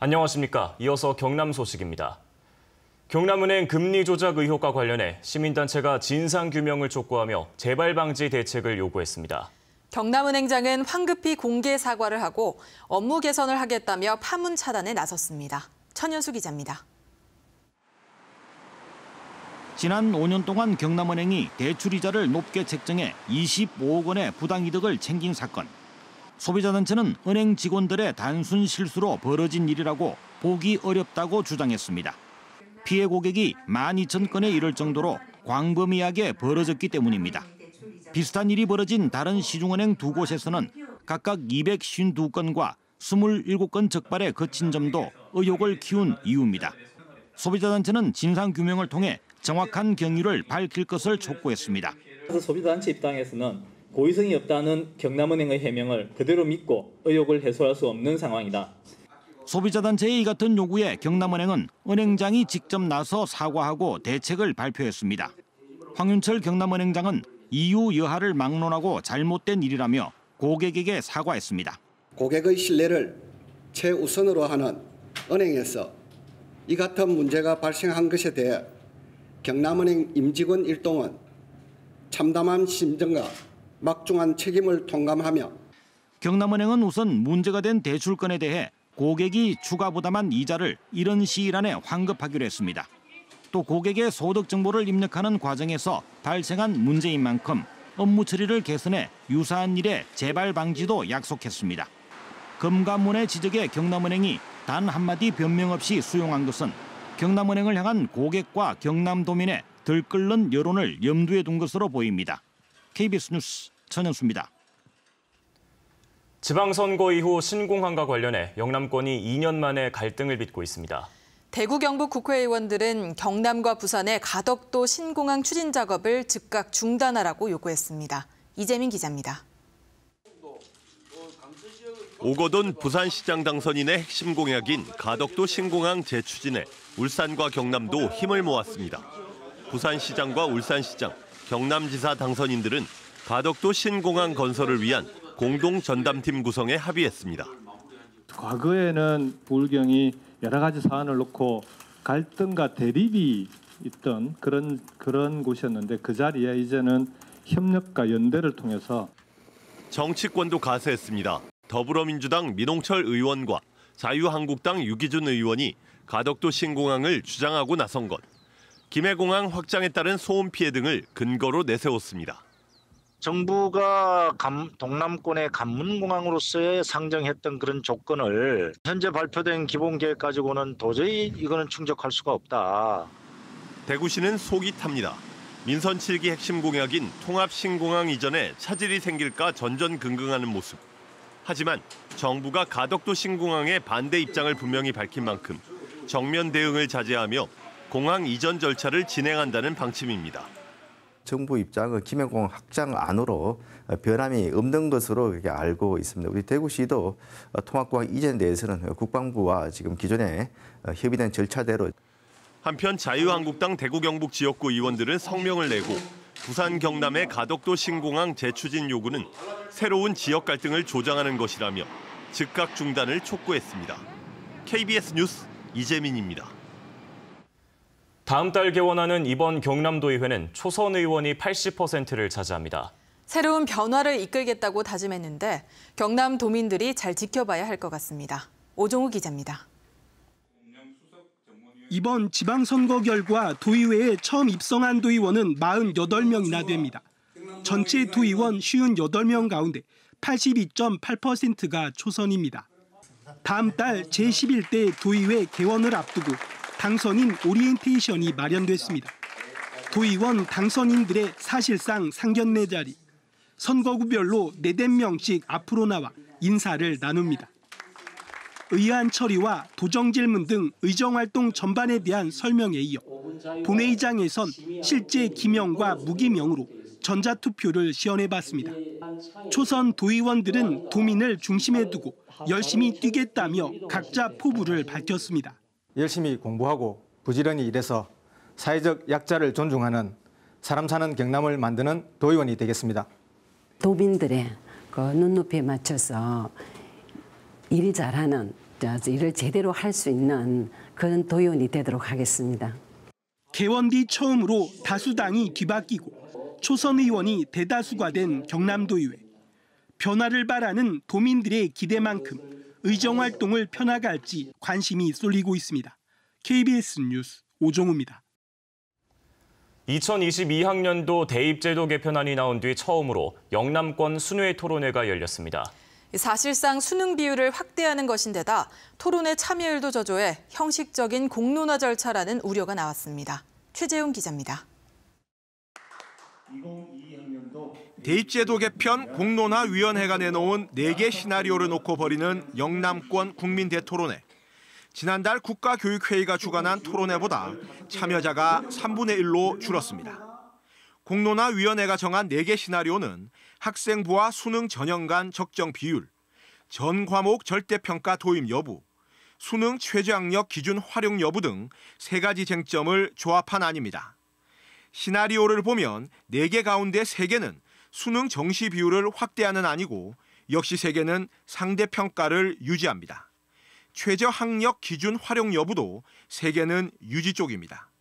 안녕하십니까. 이어서 경남 소식입니다. 경남은행 금리 조작 의혹과 관련해 시민단체가 진상규명을 촉구하며 재발 방지 대책을 요구했습니다. 경남은행장은 황급히 공개 사과를 하고 업무 개선을 하겠다며 파문 차단에 나섰습니다. 천연수 기자입니다. 지난 5년 동안 경남은행이 대출이자를 높게 책정해 25억 원의 부당이득을 챙긴 사건. 소비자단체는 은행 직원들의 단순 실수로 벌어진 일이라고 보기 어렵다고 주장했습니다. 피해 고객이 12,000건에 이를 정도로 광범위하게 벌어졌기 때문입니다. 비슷한 일이 벌어진 다른 시중은행 두 곳에서는 각각 252건과 27건 적발에 그친 점도 의혹을 키운 이유입니다. 소비자단체는 진상규명을 통해 정확한 경위를 밝힐 것을 촉구했습니다. 소비자단체 입장에서는 고의성이 없다는 경남은행의 해명을 그대로 믿고 의혹을 해소할 수 없는 상황이다. 소비자단체의 이 같은 요구에 경남은행은 은행장이 직접 나서 사과하고 대책을 발표했습니다. 황윤철 경남은행장은 이유 여하를 막론하고 잘못된 일이라며 고객에게 사과했습니다. 고객의 신뢰를 최우선으로 하는 은행에서 이 같은 문제가 발생한 것에 대해 경남은행 임직원 일동은 참담한 심정과 막중한 책임을 통감하며 경남은행은 우선 문제가 된 대출건에 대해 고객이 추가 부담한 이자를 이른 시일 안에 환급하기로 했습니다. 또 고객의 소득 정보를 입력하는 과정에서 발생한 문제인 만큼 업무 처리를 개선해 유사한 일의 재발 방지도 약속했습니다. 금감원의 지적에 경남은행이 단 한마디 변명 없이 수용한 것은 경남은행을 향한 고객과 경남도민의 들끓는 여론을 염두에 둔 것으로 보입니다. KBS 뉴스 천연수입니다. 지방선거 이후 신공항과 관련해 영남권이 2년 만에 갈등을 빚고 있습니다. 대구 경북 국회의원들은 경남과 부산의 가덕도 신공항 추진 작업을 즉각 중단하라고 요구했습니다. 이재민 기자입니다. 오거돈 부산시장 당선인의 핵심 공약인 가덕도 신공항 재추진에 울산과 경남도 힘을 모았습니다. 부산시장과 울산시장, 경남지사 당선인들은 가덕도 신공항 건설을 위한 공동 전담팀 구성에 합의했습니다. 과거에는 부울경이 여러 가지 사안을 놓고 갈등과 대립이 있던 그런 곳이었는데 그 자리에 이제는 협력과 연대를 통해서 정치권도 가세했습니다. 더불어민주당 민홍철 의원과 자유한국당 유기준 의원이 가덕도 신공항을 주장하고 나선 것. 김해공항 확장에 따른 소음 피해 등을 근거로 내세웠습니다. 정부가 동남권의 관문공항으로서의 상정했던 그런 조건을 현재 발표된 기본계획 가지고는 도저히 이거는 충족할 수가 없다. 대구시는 속이 탑니다. 민선 7기 핵심 공약인 통합신공항 이전에 차질이 생길까 전전긍긍하는 모습. 하지만 정부가 가덕도 신공항의 반대 입장을 분명히 밝힌 만큼 정면 대응을 자제하며 공항 이전 절차를 진행한다는 방침입니다. 정부 입장은 김해공항 확장 안으로 변함이 없는 것으로 알고 있습니다. 우리 대구시도 통합공항 이전에 대해서는 국방부와 지금 기존에 협의된 절차대로. 한편 자유한국당 대구 경북 지역구 의원들은 성명을 내고 부산 경남의 가덕도 신공항 재추진 요구는 새로운 지역 갈등을 조장하는 것이라며 즉각 중단을 촉구했습니다. KBS 뉴스 이재민입니다. 다음 달 개원하는 이번 경남도의회는 초선 의원이 80%를 차지합니다. 새로운 변화를 이끌겠다고 다짐했는데 경남도민들이 잘 지켜봐야 할 것 같습니다. 오종우 기자입니다. 이번 지방선거 결과 도의회에 처음 입성한 도의원은 48명이나 됩니다. 전체 도의원 58명 가운데 82.8%가 초선입니다. 다음 달 제11대 도의회 개원을 앞두고 당선인 오리엔테이션이 마련됐습니다. 도의원 당선인들의 사실상 상견례 자리, 선거구별로 4명씩 앞으로 나와 인사를 나눕니다. 의안 처리와 도정 질문 등 의정활동 전반에 대한 설명에 이어 본회의장에선 실제 기명과 무기명으로 전자투표를 시연해봤습니다. 초선 도의원들은 도민을 중심에 두고 열심히 뛰겠다며 각자 포부를 밝혔습니다. 열심히 공부하고 부지런히 일해서 사회적 약자를 존중하는 사람 사는 경남을 만드는 도의원이 되겠습니다. 도민들의 그 눈높이에 맞춰서 일 잘하는 일을 제대로 할 수 있는 그런 도의원이 되도록 하겠습니다. 개원 뒤 처음으로 다수당이 뒤바뀌고 초선 의원이 대다수가 된 경남도의회. 변화를 바라는 도민들의 기대만큼 의정활동을 펴나갈지 관심이 쏠리고 있습니다. KBS 뉴스 오종우입니다. 2022학년도 대입제도 개편안이 나온 뒤 처음으로 영남권 순회 토론회가 열렸습니다. 사실상 수능 비율을 확대하는 것인데다 토론회 참여율도 저조해 형식적인 공론화 절차라는 우려가 나왔습니다. 최재훈 기자입니다. 대입제도 개편 공론화위원회가 내놓은 4개 시나리오를 놓고 벌이는 영남권 국민대토론회. 지난달 국가교육회의가 주관한 토론회보다 참여자가 3분의 1로 줄었습니다. 공론화위원회가 정한 4개 시나리오는 학생부와 수능 전형 간 적정 비율, 전 과목 절대평가 도입 여부, 수능 최저학력 기준 활용 여부 등 3가지 쟁점을 조합한 안입니다. 시나리오를 보면 4개 가운데 3개는 수능 정시 비율을 확대하는 안이고 역시 3개는 상대평가를 유지합니다. 최저학력 기준 활용 여부도 3개는 유지 쪽입니다.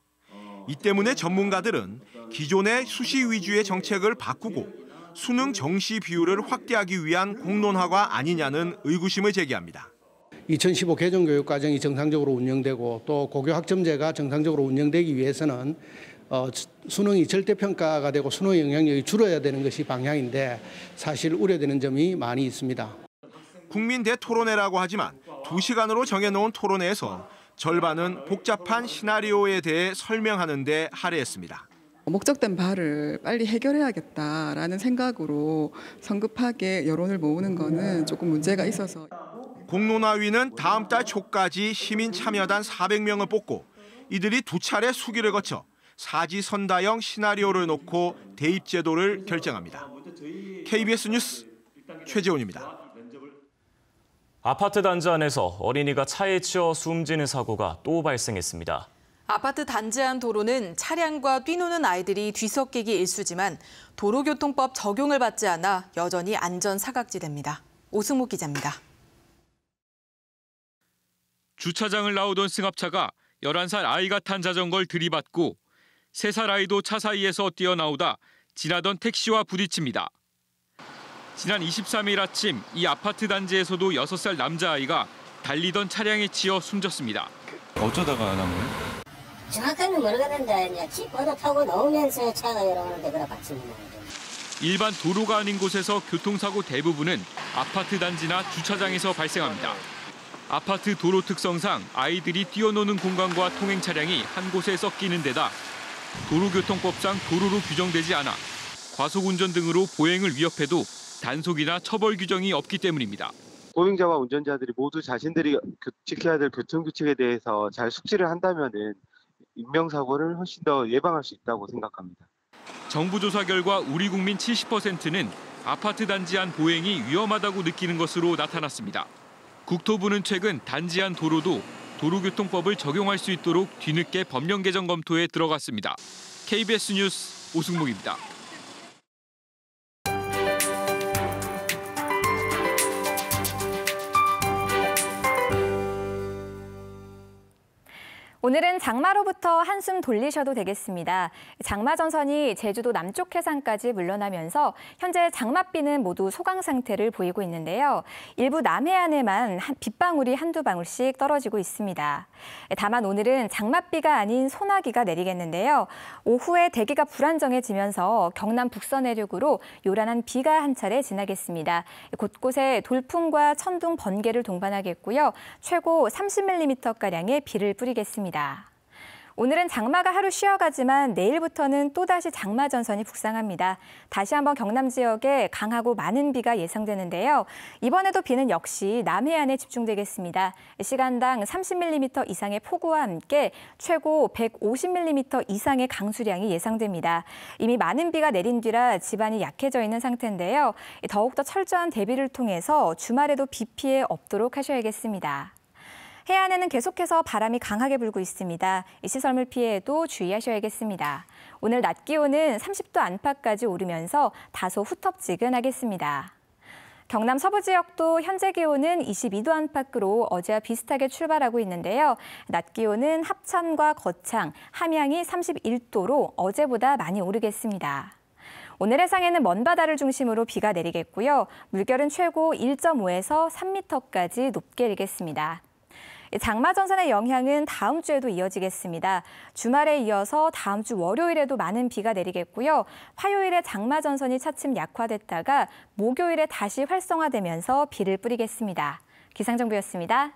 이 때문에 전문가들은 기존의 수시 위주의 정책을 바꾸고 수능 정시 비율을 확대하기 위한 공론화가 아니냐는 의구심을 제기합니다. 2015 개정교육과정이 정상적으로 운영되고 또 고교 학점제가 정상적으로 운영되기 위해서는 수능이 절대평가가 되고 수능 영향력이 줄어야 되는 것이 방향인데 사실 우려되는 점이 많이 있습니다. 국민대토론회라고 하지만 2시간으로 정해놓은 토론회에서 절반은 복잡한 시나리오에 대해 설명하는 데 할애했습니다. 목적된 바를 빨리 해결해야겠다라는 생각으로 성급하게 여론을 모으는 거는 조금 문제가 있어서. 공론화위는 다음 달 초까지 시민 참여단 400명을 뽑고 이들이 2차례 수기를 거쳐 사지선다형 시나리오를 놓고 대입제도를 결정합니다. KBS 뉴스 최재훈입니다. 아파트 단지 안에서 어린이가 차에 치여 숨지는 사고가 또 발생했습니다. 아파트 단지 안 도로는 차량과 뛰노는 아이들이 뒤섞이기 일쑤지만 도로교통법 적용을 받지 않아 여전히 안전 사각지대입니다. 오승목 기자입니다. 주차장을 나오던 승합차가 11살 아이가 탄 자전거를 들이받고 3살 아이도 차 사이에서 뛰어나오다 지나던 택시와 부딪힙니다. 지난 23일 아침 이 아파트 단지에서도 6살 남자아이가 달리던 차량에 치여 숨졌습니다. 어쩌다가 난 거예요? 정확하게 모르겠는데 킥보드 타고 나오면서 차가 열어오는데 그래 받칩니다. 일반 도로가 아닌 곳에서 교통사고 대부분은 아파트 단지나 주차장에서 발생합니다. 아파트 도로 특성상 아이들이 뛰어노는 공간과 통행 차량이 한 곳에 섞이는 데다 도로교통법상 도로로 규정되지 않아 과속운전 등으로 보행을 위협해도 단속이나 처벌 규정이 없기 때문입니다. 보행자와 운전자들이 모두 자신들이 지켜야 될 교통규칙에 대해서 잘 숙지를 한다면은 인명사고를 훨씬 더 예방할 수 있다고 생각합니다. 정부 조사 결과 우리 국민 70%는 아파트 단지 안 보행이 위험하다고 느끼는 것으로 나타났습니다. 국토부는 최근 단지 안 도로도 도로교통법을 적용할 수 있도록 뒤늦게 법령 개정 검토에 들어갔습니다. KBS 뉴스 오승목입니다. 오늘은 장마로부터 한숨 돌리셔도 되겠습니다. 장마 전선이 제주도 남쪽 해상까지 물러나면서 현재 장맛비는 모두 소강 상태를 보이고 있는데요. 일부 남해안에만 빗방울이 한두 방울씩 떨어지고 있습니다. 다만 오늘은 장맛비가 아닌 소나기가 내리겠는데요. 오후에 대기가 불안정해지면서 경남 북서 내륙으로 요란한 비가 한 차례 지나겠습니다. 곳곳에 돌풍과 천둥, 번개를 동반하겠고요. 최고 30mm가량의 비를 뿌리겠습니다. 오늘은 장마가 하루 쉬어가지만 내일부터는 또다시 장마 전선이 북상합니다. 다시 한번 경남 지역에 강하고 많은 비가 예상되는데요. 이번에도 비는 역시 남해안에 집중되겠습니다. 시간당 30mm 이상의 폭우와 함께 최고 150mm 이상의 강수량이 예상됩니다. 이미 많은 비가 내린 뒤라 지반이 약해져 있는 상태인데요. 더욱더 철저한 대비를 통해서 주말에도 비 피해 없도록 하셔야겠습니다. 해안에는 계속해서 바람이 강하게 불고 있습니다. 시설물 피해에도 주의하셔야겠습니다. 오늘 낮 기온은 30도 안팎까지 오르면서 다소 후텁지근하겠습니다. 경남 서부 지역도 현재 기온은 22도 안팎으로 어제와 비슷하게 출발하고 있는데요. 낮 기온은 합천과 거창, 함양이 31도로 어제보다 많이 오르겠습니다. 오늘 해상에는 먼바다를 중심으로 비가 내리겠고요. 물결은 최고 1.5에서 3m까지 높게 일겠습니다. 장마 전선의 영향은 다음 주에도 이어지겠습니다. 주말에 이어서 다음 주 월요일에도 많은 비가 내리겠고요. 화요일에 장마 전선이 차츰 약화됐다가 목요일에 다시 활성화되면서 비를 뿌리겠습니다. 기상정보였습니다.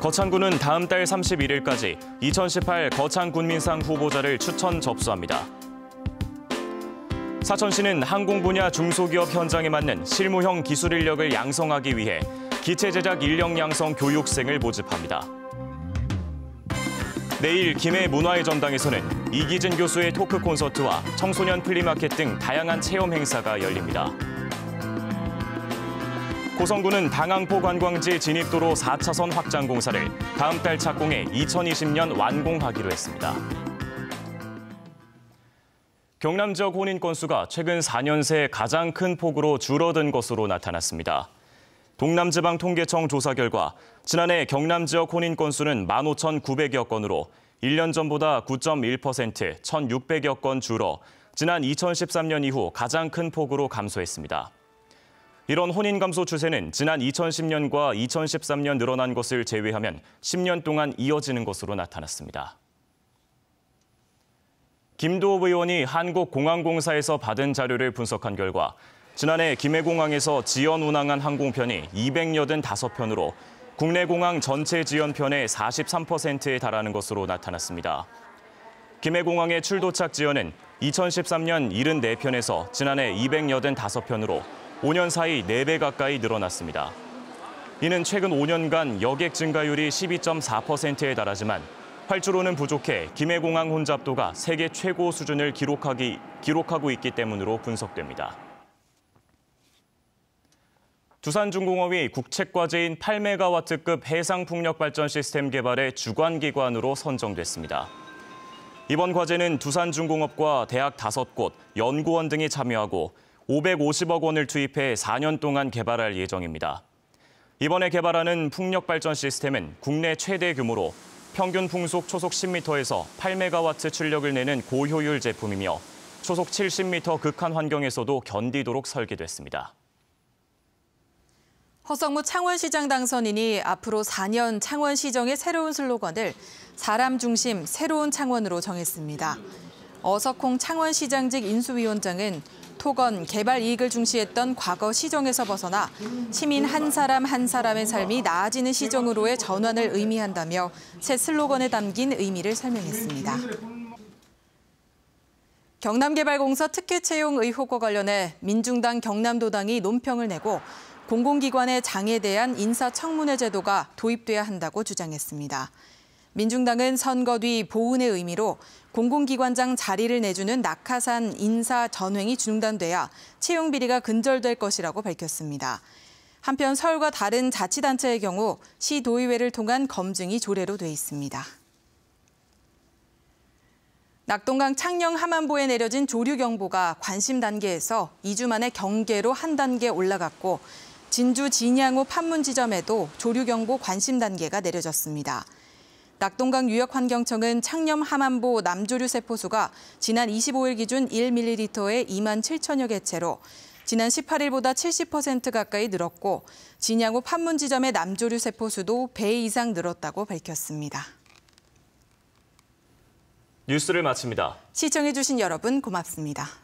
거창군은 다음 달 31일까지 2018 거창군민상 후보자를 추천 접수합니다. 사천시는 항공 분야 중소기업 현장에 맞는 실무형 기술 인력을 양성하기 위해 기체 제작 인력 양성 교육생을 모집합니다. 내일 김해 문화의 전당에서는 이기진 교수의 토크 콘서트와 청소년 플리마켓 등 다양한 체험 행사가 열립니다. 고성군은 당항포 관광지 진입도로 4차선 확장 공사를 다음 달 착공해 2020년 완공하기로 했습니다. 경남 지역 혼인 건수가 최근 4년 새 가장 큰 폭으로 줄어든 것으로 나타났습니다. 동남지방통계청 조사 결과 지난해 경남 지역 혼인 건수는 15,900여 건으로 1년 전보다 9.1%, 1,600여 건 줄어 지난 2013년 이후 가장 큰 폭으로 감소했습니다. 이런 혼인 감소 추세는 지난 2010년과 2013년 늘어난 것을 제외하면 10년 동안 이어지는 것으로 나타났습니다. 김도읍 의원이 한국공항공사에서 받은 자료를 분석한 결과 지난해 김해공항에서 지연 운항한 항공편이 285편으로 국내 공항 전체 지연편의 43%에 달하는 것으로 나타났습니다. 김해공항의 출도착 지연은 2013년 74편에서 지난해 285편으로 5년 사이 4배 가까이 늘어났습니다. 이는 최근 5년간 여객 증가율이 12.4%에 달하지만 활주로는 부족해 김해공항 혼잡도가 세계 최고 수준을 기록하고 있기 때문으로 분석됩니다. 두산중공업이 국책과제인 8메가와트급 해상풍력발전 시스템 개발의 주관기관으로 선정됐습니다. 이번 과제는 두산중공업과 대학 5곳, 연구원 등이 참여하고 550억 원을 투입해 4년 동안 개발할 예정입니다. 이번에 개발하는 풍력발전 시스템은 국내 최대 규모로 평균 풍속 초속 10m에서 8메가와트 출력을 내는 고효율 제품이며 초속 70m 극한 환경에서도 견디도록 설계됐습니다. 허성무 창원시장 당선인이 앞으로 4년 창원시정의 새로운 슬로건을 사람 중심 새로운 창원으로 정했습니다. 어석홍 창원시장직 인수위원장은 토건, 개발 이익을 중시했던 과거 시정에서 벗어나 시민 한 사람 한 사람의 삶이 나아지는 시정으로의 전환을 의미한다며 새 슬로건에 담긴 의미를 설명했습니다. 경남개발공사 특혜 채용 의혹과 관련해 민중당 경남도당이 논평을 내고 공공기관의 장에 대한 인사청문회 제도가 도입돼야 한다고 주장했습니다. 민중당은 선거 뒤 보훈의 의미로 공공기관장 자리를 내주는 낙하산 인사 전횡이 중단돼야 채용 비리가 근절될 것이라고 밝혔습니다. 한편 서울과 다른 자치단체의 경우 시도의회를 통한 검증이 조례로 돼 있습니다. 낙동강 창녕 함안보에 내려진 조류경보가 관심 단계에서 2주 만에 경계로 한 단계 올라갔고 진주 진양호 판문지점에도 조류경보 관심 단계가 내려졌습니다. 낙동강 유역환경청은 창녕 함안보 남조류 세포수가 지난 25일 기준 1ml에 2만 7천여 개체로 지난 18일보다 70% 가까이 늘었고 진양호 판문지점의 남조류 세포수도 배 이상 늘었다고 밝혔습니다. 뉴스를 마칩니다. 시청해주신 여러분 고맙습니다.